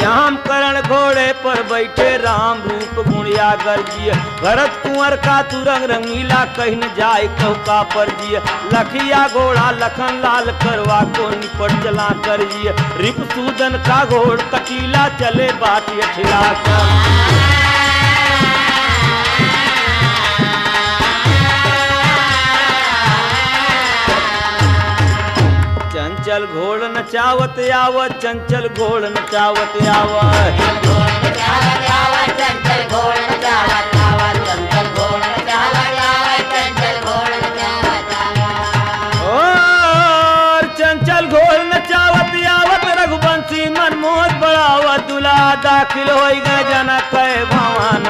श्याम करण घोड़े पर बैठे राम रूप गुणिया गर्जिय भरत कुंवर का तू रंग रंगीला कहीं न जाए कहू का परजिय लखिया घोड़ा लखन लाल करवा को निपट चला करजिय रिपुसूदन का घोड़ कटीला चले बाटी ठिला कर चंचल घोड़ नचावत आवत चंचल घोड़ नचावत आवत और चंचल घोड़ नचावत आवत रघुवंशी मनमोहन बढ़ावत दूल्हा दाखिल हो गए जनक भवन